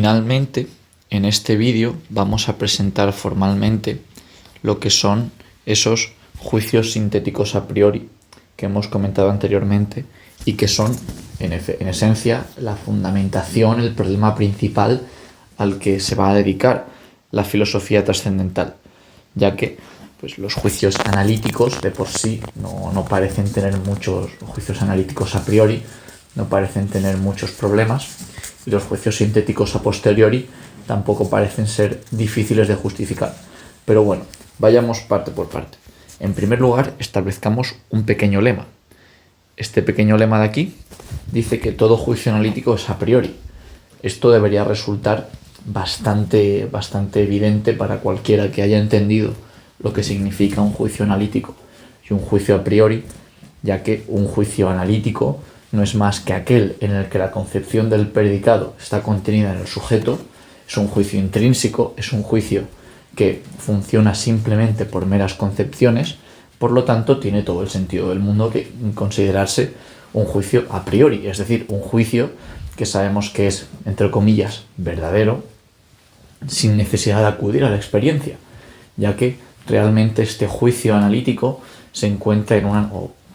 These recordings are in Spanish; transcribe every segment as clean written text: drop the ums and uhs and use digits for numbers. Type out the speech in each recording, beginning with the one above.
Finalmente, en este vídeo vamos a presentar formalmente lo que son esos juicios sintéticos a priori que hemos comentado anteriormente y que son, en esencia, la fundamentación, el problema principal al que se va a dedicar la filosofía trascendental, ya que los juicios analíticos de por sí no parecen tener muchos juicios analíticos a priori, no parecen tener muchos problemas, y los juicios sintéticos a posteriori tampoco parecen ser difíciles de justificar. Pero bueno, vayamos parte por parte. En primer lugar, establezcamos un pequeño lema. Este pequeño lema de aquí dice que todo juicio analítico es a priori. Esto debería resultar bastante evidente para cualquiera que haya entendido lo que significa un juicio analítico y un juicio a priori, ya que un juicio analítico no es más que aquel en el que la concepción del predicado está contenida en el sujeto. Es un juicio intrínseco, es un juicio que funciona simplemente por meras concepciones, por lo tanto tiene todo el sentido del mundo que considerarse un juicio a priori, es decir, un juicio que sabemos que es, entre comillas, verdadero, sin necesidad de acudir a la experiencia, ya que realmente este juicio analítico se encuentra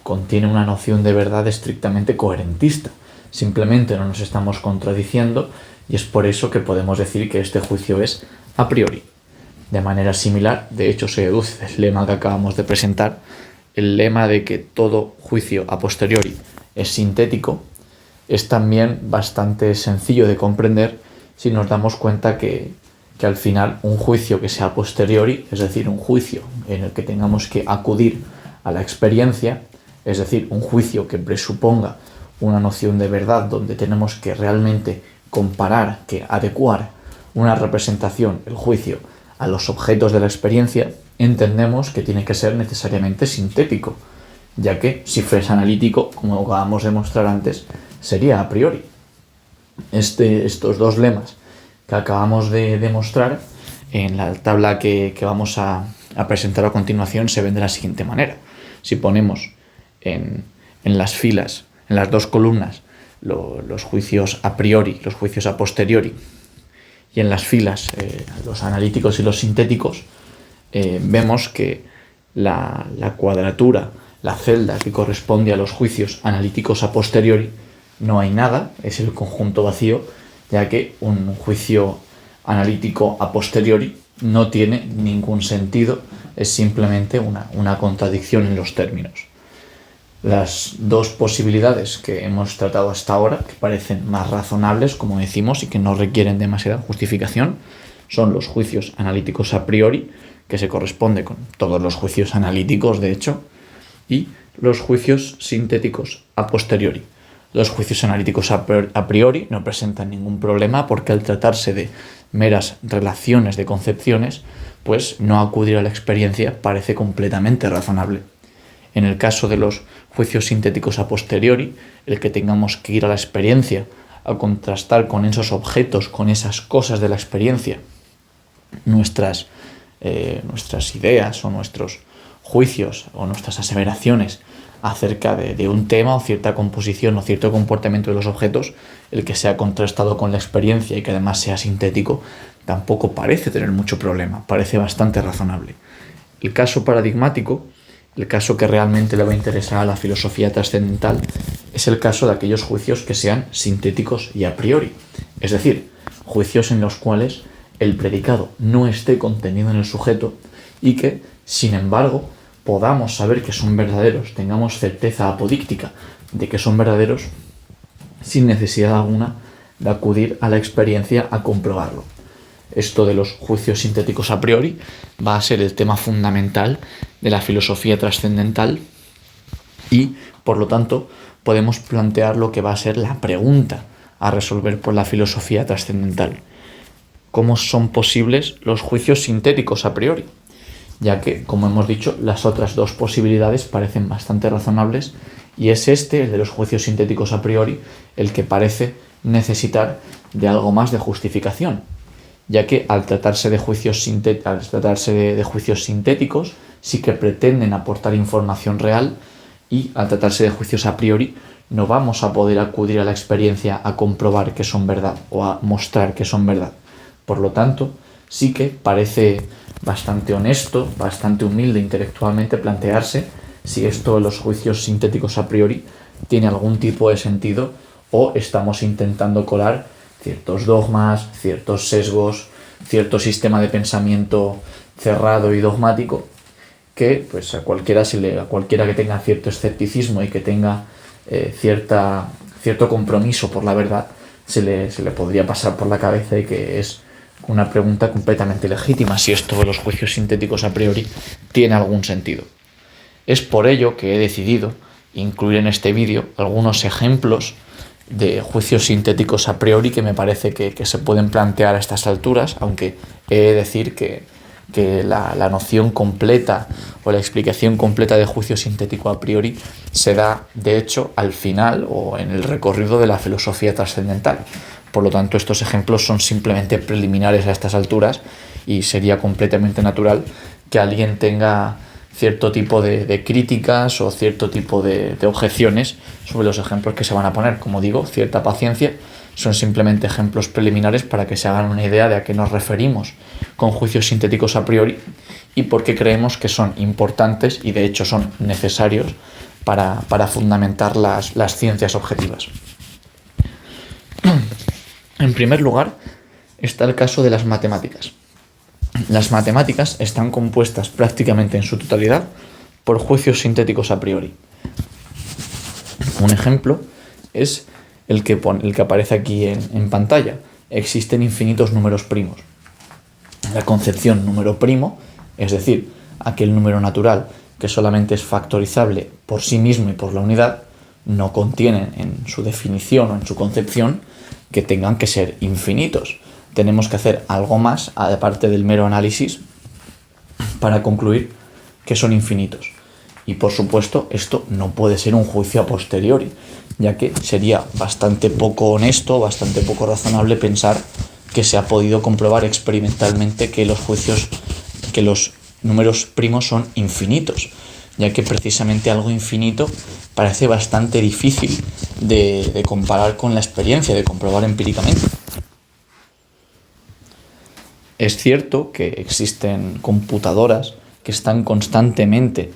contiene una noción de verdad estrictamente coherentista. Simplemente no nos estamos contradiciendo y es por eso que podemos decir que este juicio es a priori. De manera similar, de hecho se deduce del lema que acabamos de presentar, el lema de que todo juicio a posteriori es sintético, es también bastante sencillo de comprender si nos damos cuenta que al final un juicio que sea a posteriori, es decir, un juicio en el que tengamos que acudir a la experiencia, es decir, un juicio que presuponga una noción de verdad donde tenemos que realmente comparar, que adecuar una representación, el juicio, a los objetos de la experiencia, entendemos que tiene que ser necesariamente sintético, ya que si fuese analítico, como acabamos de mostrar antes, sería a priori. Estos dos lemas que acabamos de demostrar en la tabla que vamos a presentar a continuación se ven de la siguiente manera. Si ponemos en las filas, en las dos columnas, los juicios a priori, los juicios a posteriori, y en las filas los analíticos y los sintéticos, vemos que la cuadratura, la celda que corresponde a los juicios analíticos a posteriori, no hay nada, es el conjunto vacío, ya que un juicio analítico a posteriori no tiene ningún sentido, es simplemente una contradicción en los términos. Las dos posibilidades que hemos tratado hasta ahora, que parecen más razonables, como decimos, y que no requieren demasiada justificación, son los juicios analíticos a priori, que se corresponde con todos los juicios analíticos, de hecho, y los juicios sintéticos a posteriori. Los juicios analíticos a priori no presentan ningún problema porque al tratarse de meras relaciones de concepciones, pues no acudir a la experiencia parece completamente razonable. En el caso de los juicios sintéticos a posteriori, el que tengamos que ir a la experiencia a contrastar con esos objetos, con esas cosas de la experiencia, nuestras ideas o nuestros juicios o nuestras aseveraciones acerca de un tema o cierta composición o cierto comportamiento de los objetos, el que sea contrastado con la experiencia y que además sea sintético, tampoco parece tener mucho problema, parece bastante razonable. El caso paradigmático, el caso que realmente le va a interesar a la filosofía trascendental, es el caso de aquellos juicios que sean sintéticos y a priori, es decir, juicios en los cuales el predicado no esté contenido en el sujeto y que, sin embargo, podamos saber que son verdaderos, tengamos certeza apodíctica de que son verdaderos sin necesidad alguna de acudir a la experiencia a comprobarlo. Esto de los juicios sintéticos a priori va a ser el tema fundamental de la filosofía trascendental y, por lo tanto, podemos plantear lo que va a ser la pregunta a resolver por la filosofía trascendental. ¿Cómo son posibles los juicios sintéticos a priori? Ya que, como hemos dicho, las otras dos posibilidades parecen bastante razonables y es el de los juicios sintéticos a priori, el que parece necesitar de algo más de justificación, ya que al tratarse de juicios sintéticos sí que pretenden aportar información real y al tratarse de juicios a priori no vamos a poder acudir a la experiencia a comprobar que son verdad o a mostrar que son verdad. Por lo tanto, sí que parece bastante honesto, bastante humilde intelectualmente plantearse si esto de los juicios sintéticos a priori tiene algún tipo de sentido o estamos intentando colar ciertos dogmas, ciertos sesgos, cierto sistema de pensamiento cerrado y dogmático que pues a cualquiera que tenga cierto escepticismo y que tenga cierto compromiso por la verdad se le podría pasar por la cabeza, y que es una pregunta completamente legítima si esto de los juicios sintéticos a priori tiene algún sentido. Es por ello que he decidido incluir en este vídeo algunos ejemplos de juicios sintéticos a priori que me parece que se pueden plantear a estas alturas, aunque he de decir que la noción completa o la explicación completa de juicio sintético a priori se da, de hecho, al final o en el recorrido de la filosofía trascendental. Por lo tanto, estos ejemplos son simplemente preliminares a estas alturas y sería completamente natural que alguien tenga cierto tipo de críticas o cierto tipo de objeciones sobre los ejemplos que se van a poner. Como digo, cierta paciencia, son simplemente ejemplos preliminares para que se hagan una idea de a qué nos referimos con juicios sintéticos a priori y por qué creemos que son importantes y de hecho son necesarios para fundamentar las ciencias objetivas. En primer lugar, está el caso de las matemáticas. Las matemáticas están compuestas prácticamente en su totalidad por juicios sintéticos a priori. Un ejemplo es el que aparece aquí en pantalla. Existen infinitos números primos. La concepción número primo, es decir, aquel número natural que solamente es factorizable por sí mismo y por la unidad, no contiene en su definición o en su concepción que tengan que ser infinitos. Tenemos que hacer algo más, aparte del mero análisis, para concluir que son infinitos. Y por supuesto, esto no puede ser un juicio a posteriori, ya que sería bastante poco honesto, bastante poco razonable pensar que se ha podido comprobar experimentalmente que los números primos son infinitos, ya que precisamente algo infinito parece bastante difícil de comparar con la experiencia, de comprobar empíricamente. Es cierto que existen computadoras que están constantemente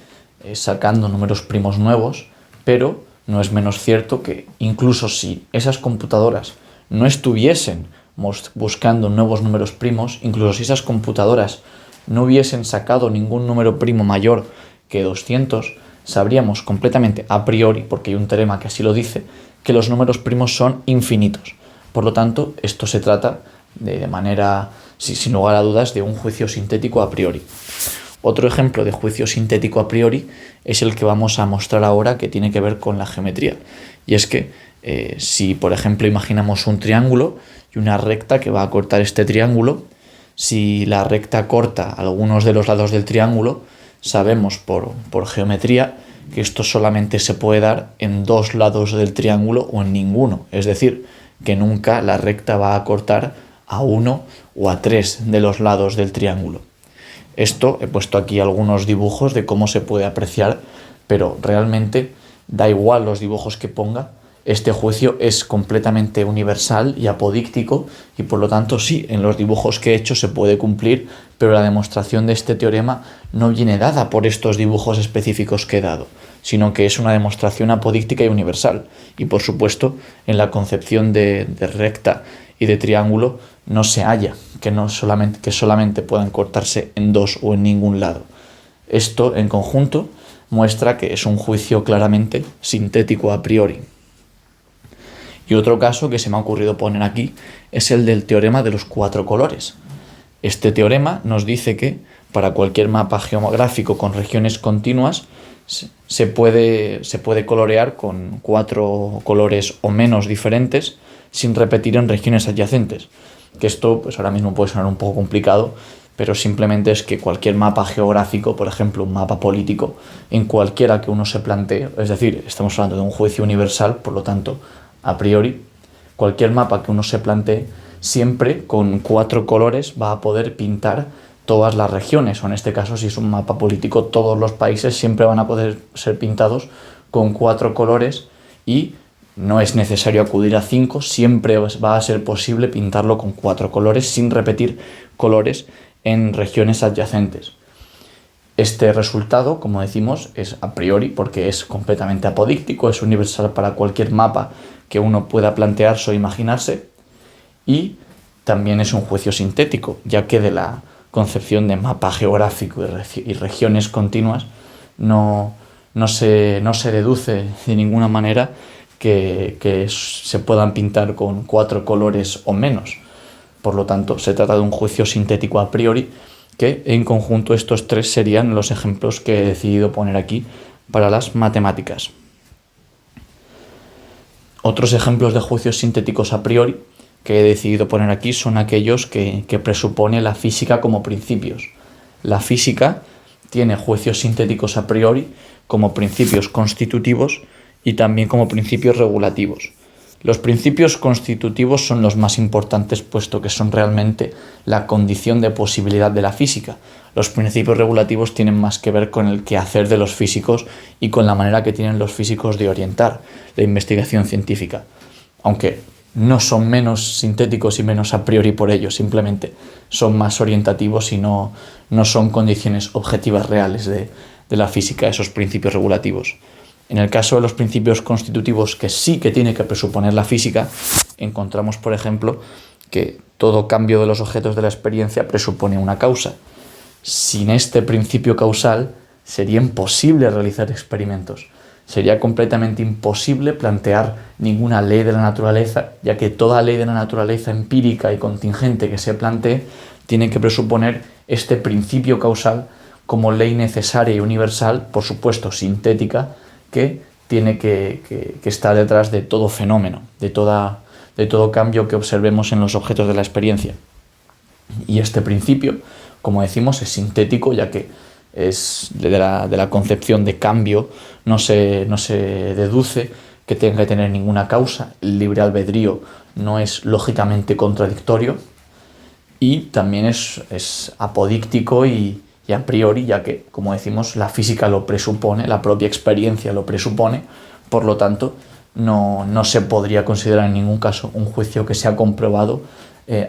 sacando números primos nuevos, pero no es menos cierto que incluso si esas computadoras no estuviesen buscando nuevos números primos, incluso si esas computadoras no hubiesen sacado ningún número primo mayor que 200, sabríamos completamente a priori, porque hay un teorema que así lo dice, que los números primos son infinitos. Por lo tanto, esto se trata de manera, sin lugar a dudas, de un juicio sintético a priori. Otro ejemplo de juicio sintético a priori es el que vamos a mostrar ahora, que tiene que ver con la geometría. Y es que si, por ejemplo, imaginamos un triángulo y una recta que va a cortar este triángulo, si la recta corta algunos de los lados del triángulo, sabemos por geometría que esto solamente se puede dar en dos lados del triángulo o en ninguno. Es decir, que nunca la recta va a cortar a uno o a tres de los lados del triángulo. Esto, he puesto aquí algunos dibujos de cómo se puede apreciar, pero realmente da igual los dibujos que ponga. Este juicio es completamente universal y apodíctico y por lo tanto sí, en los dibujos que he hecho se puede cumplir, pero la demostración de este teorema no viene dada por estos dibujos específicos que he dado, sino que es una demostración apodíctica y universal. Y por supuesto, en la concepción de recta y de triángulo no se halla que solamente puedan cortarse en dos o en ningún lado. Esto en conjunto muestra que es un juicio claramente sintético a priori. Y otro caso que se me ha ocurrido poner aquí es el del teorema de los cuatro colores. Este teorema nos dice que para cualquier mapa geográfico con regiones continuas se puede colorear con cuatro colores o menos diferentes sin repetir en regiones adyacentes. Que esto pues ahora mismo puede sonar un poco complicado, pero simplemente es que cualquier mapa geográfico, por ejemplo un mapa político, en cualquiera que uno se plantee, es decir, estamos hablando de un juicio universal, por lo tanto, a priori, cualquier mapa que uno se plantee, siempre con cuatro colores va a poder pintar todas las regiones, o en este caso, si es un mapa político, todos los países siempre van a poder ser pintados con cuatro colores y no es necesario acudir a 5, siempre va a ser posible pintarlo con 4 colores sin repetir colores en regiones adyacentes. Este resultado, como decimos, es a priori porque es completamente apodíctico, es universal para cualquier mapa que uno pueda plantearse o imaginarse, y también es un juicio sintético, ya que de la concepción de mapa geográfico y regiones continuas no se deduce de ninguna manera que se puedan pintar con 4 colores o menos. Por lo tanto, se trata de un juicio sintético a priori, que en conjunto estos 3 serían los ejemplos que he decidido poner aquí para las matemáticas. Otros ejemplos de juicios sintéticos a priori que he decidido poner aquí son aquellos que presupone la física como principios. La física tiene juicios sintéticos a priori como principios constitutivos y también como principios regulativos. Los principios constitutivos son los más importantes, puesto que son realmente la condición de posibilidad de la física. Los principios regulativos tienen más que ver con el quehacer de los físicos y con la manera que tienen los físicos de orientar la investigación científica, aunque no son menos sintéticos y menos a priori por ello, simplemente son más orientativos y no son condiciones objetivas reales de la física, esos principios regulativos. En el caso de los principios constitutivos, que sí que tiene que presuponer la física, encontramos, por ejemplo, que todo cambio de los objetos de la experiencia presupone una causa. Sin este principio causal sería imposible realizar experimentos. Sería completamente imposible plantear ninguna ley de la naturaleza, ya que toda ley de la naturaleza empírica y contingente que se plantee tiene que presuponer este principio causal como ley necesaria y universal, por supuesto sintética, que tiene que estar detrás de todo fenómeno, de todo cambio que observemos en los objetos de la experiencia. Y este principio, como decimos, es sintético, ya que es de la concepción de cambio, no se deduce que tenga que tener ninguna causa. El libre albedrío no es lógicamente contradictorio, y también es apodíctico y a priori, ya que, como decimos, la física lo presupone, la propia experiencia lo presupone, por lo tanto, no se podría considerar en ningún caso un juicio que sea comprobado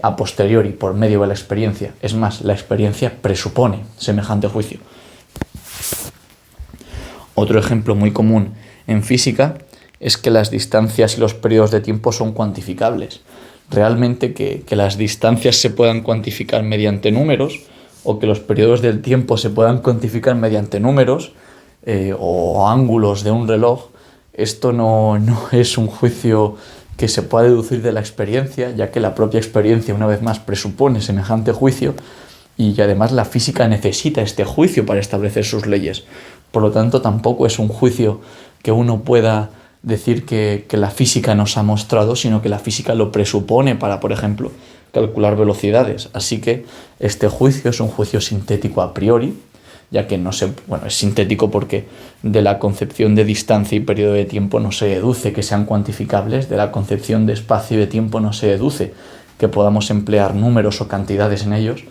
a posteriori, por medio de la experiencia. Es más, la experiencia presupone semejante juicio. Otro ejemplo muy común en física es que las distancias y los periodos de tiempo son cuantificables. Realmente que las distancias se puedan cuantificar mediante números, o que los periodos del tiempo se puedan cuantificar mediante números o ángulos de un reloj, esto no es un juicio que se pueda deducir de la experiencia, ya que la propia experiencia, una vez más, presupone semejante juicio, y además la física necesita este juicio para establecer sus leyes. Por lo tanto, tampoco es un juicio que uno pueda decir que la física nos ha mostrado, sino que la física lo presupone para, por ejemplo, calcular velocidades. Así que este juicio es un juicio sintético a priori, ya que es sintético porque de la concepción de distancia y periodo de tiempo no se deduce que sean cuantificables, de la concepción de espacio y de tiempo no se deduce que podamos emplear números o cantidades en ellos,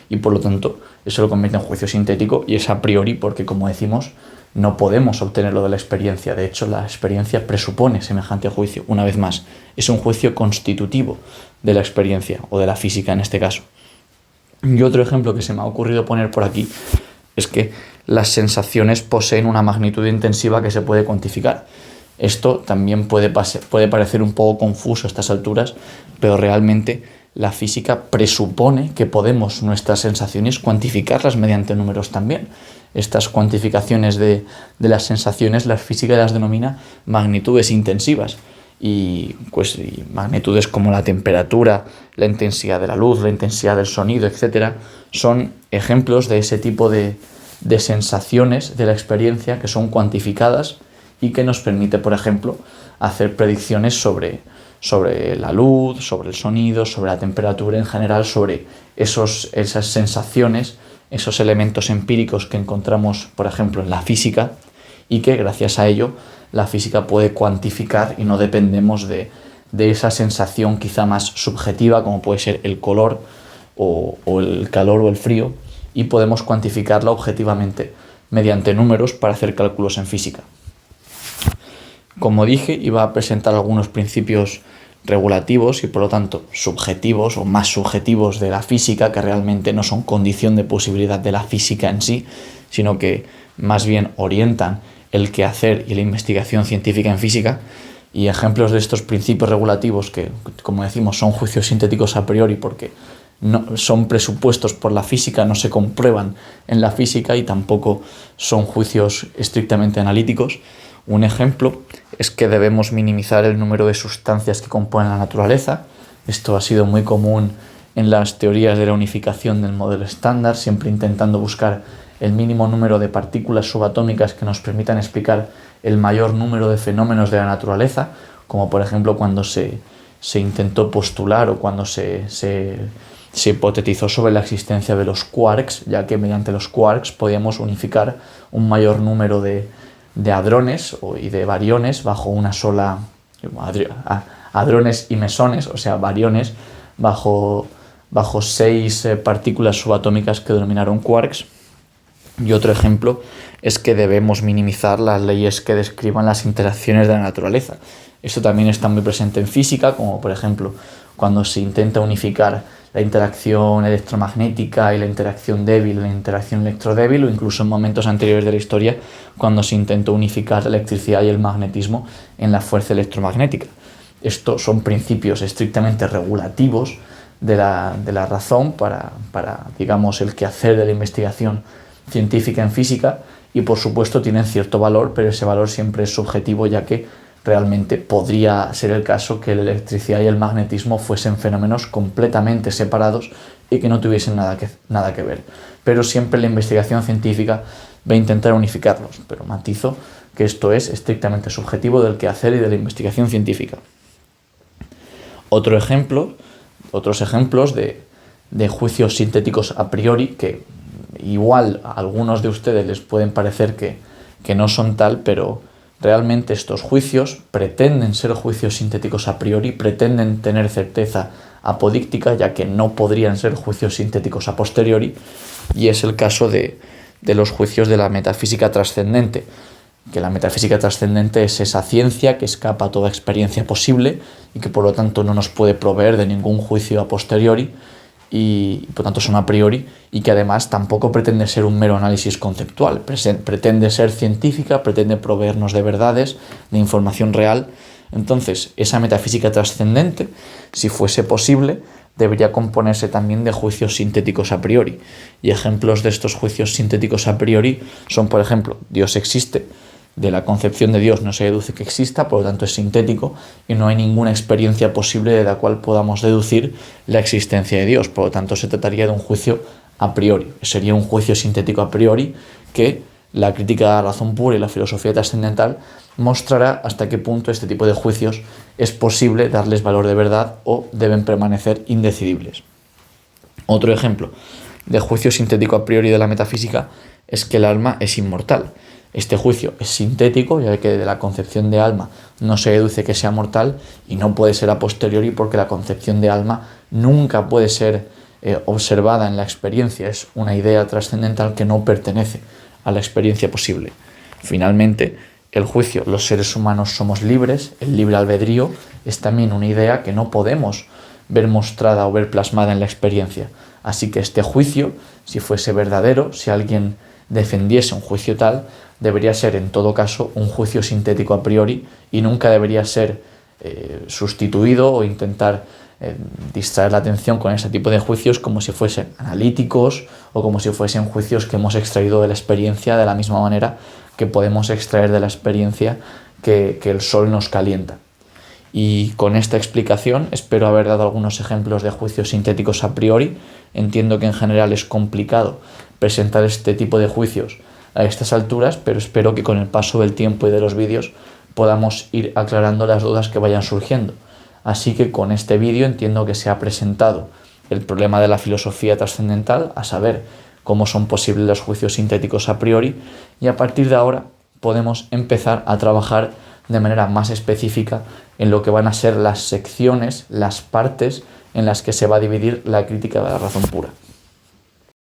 y por lo tanto eso lo convierte en juicio sintético, y es a priori porque, como decimos, no podemos obtenerlo de la experiencia. De hecho, la experiencia presupone semejante juicio. Una vez más, es un juicio constitutivo de la experiencia, o de la física en este caso. Y otro ejemplo que se me ha ocurrido poner por aquí es que las sensaciones poseen una magnitud intensiva que se puede cuantificar. Esto también puede parecer un poco confuso a estas alturas, pero realmente la física presupone que podemos nuestras sensaciones cuantificarlas mediante números también. Estas cuantificaciones de las sensaciones, la física las denomina magnitudes intensivas. Y magnitudes como la temperatura, la intensidad de la luz, la intensidad del sonido, etc., son ejemplos de ese tipo de sensaciones de la experiencia que son cuantificadas y que nos permite, por ejemplo, hacer predicciones sobre la luz, sobre el sonido, sobre la temperatura en general, sobre esas sensaciones, esos elementos empíricos que encontramos, por ejemplo, en la física, y que gracias a ello la física puede cuantificar y no dependemos de esa sensación quizá más subjetiva, como puede ser el color o el calor o el frío, y podemos cuantificarla objetivamente mediante números para hacer cálculos en física. Como dije, iba a presentar algunos principios regulativos y por lo tanto subjetivos o más subjetivos de la física, que realmente no son condición de posibilidad de la física en sí, sino que más bien orientan el quehacer y la investigación científica en física. Y ejemplos de estos principios regulativos que, como decimos, son juicios sintéticos a priori porque no, son presupuestos por la física, no se comprueban en la física y tampoco son juicios estrictamente analíticos. Un ejemplo es que debemos minimizar el número de sustancias que componen la naturaleza. Esto ha sido muy común en las teorías de la unificación del modelo estándar, siempre intentando buscar el mínimo número de partículas subatómicas que nos permitan explicar el mayor número de fenómenos de la naturaleza, como por ejemplo cuando se intentó postular o cuando se hipotetizó sobre la existencia de los quarks, ya que mediante los quarks podíamos unificar un mayor número de hadrones y de bariones bajo una sola... hadrones y mesones, o sea, bariones bajo 6 partículas subatómicas que denominaron quarks. Y otro ejemplo es que debemos minimizar las leyes que describan las interacciones de la naturaleza. Esto también está muy presente en física, como por ejemplo cuando se intenta unificar la interacción electromagnética y la interacción débil, la interacción electrodébil, o incluso en momentos anteriores de la historia cuando se intentó unificar la electricidad y el magnetismo en la fuerza electromagnética. Estos son principios estrictamente regulativos de la razón para, digamos, el quehacer de la investigación científica en física y por supuesto tienen cierto valor, pero ese valor siempre es subjetivo, ya que realmente podría ser el caso que la electricidad y el magnetismo fuesen fenómenos completamente separados y que no tuviesen nada que ver. Pero siempre la investigación científica va a intentar unificarlos, pero matizo que esto es estrictamente subjetivo del quehacer y de la investigación científica. Otros ejemplos de juicios sintéticos a priori que igual a algunos de ustedes les pueden parecer que no son tal, pero realmente estos juicios pretenden ser juicios sintéticos a priori, pretenden tener certeza apodíctica, ya que no podrían ser juicios sintéticos a posteriori, y es el caso de los juicios de la metafísica trascendente, que la metafísica trascendente es esa ciencia que escapa a toda experiencia posible y que por lo tanto no nos puede proveer de ningún juicio a posteriori, y por tanto son a priori, y que además tampoco pretende ser un mero análisis conceptual, pretende ser científica, pretende proveernos de verdades, de información real. Entonces, esa metafísica trascendente, si fuese posible, debería componerse también de juicios sintéticos a priori. Y ejemplos de estos juicios sintéticos a priori son, por ejemplo, Dios existe. De la concepción de Dios no se deduce que exista, por lo tanto es sintético y no hay ninguna experiencia posible de la cual podamos deducir la existencia de Dios. Por lo tanto, se trataría de un juicio a priori. Sería un juicio sintético a priori que la crítica de la razón pura y la filosofía trascendental mostrará hasta qué punto este tipo de juicios es posible darles valor de verdad o deben permanecer indecidibles. Otro ejemplo de juicio sintético a priori de la metafísica es que el alma es inmortal. Este juicio es sintético, ya que de la concepción de alma no se deduce que sea mortal y no puede ser a posteriori porque la concepción de alma nunca puede ser observada en la experiencia. Es una idea trascendental que no pertenece a la experiencia posible. Finalmente, el juicio, los seres humanos somos libres, el libre albedrío, es también una idea que no podemos ver mostrada o ver plasmada en la experiencia. Así que este juicio, si fuese verdadero, si alguien defendiese un juicio tal, debería ser en todo caso un juicio sintético a priori y nunca debería ser sustituido o intentar distraer la atención con ese tipo de juicios como si fuesen analíticos o como si fuesen juicios que hemos extraído de la experiencia, de la misma manera que podemos extraer de la experiencia que el sol nos calienta. Y con esta explicación espero haber dado algunos ejemplos de juicios sintéticos a priori. Entiendo que en general es complicado presentar este tipo de juicios a estas alturas, pero espero que con el paso del tiempo y de los vídeos podamos ir aclarando las dudas que vayan surgiendo. Así que con este vídeo entiendo que se ha presentado el problema de la filosofía trascendental, a saber cómo son posibles los juicios sintéticos a priori, y a partir de ahora podemos empezar a trabajar de manera más específica en lo que van a ser las secciones, las partes en las que se va a dividir la crítica de la razón pura.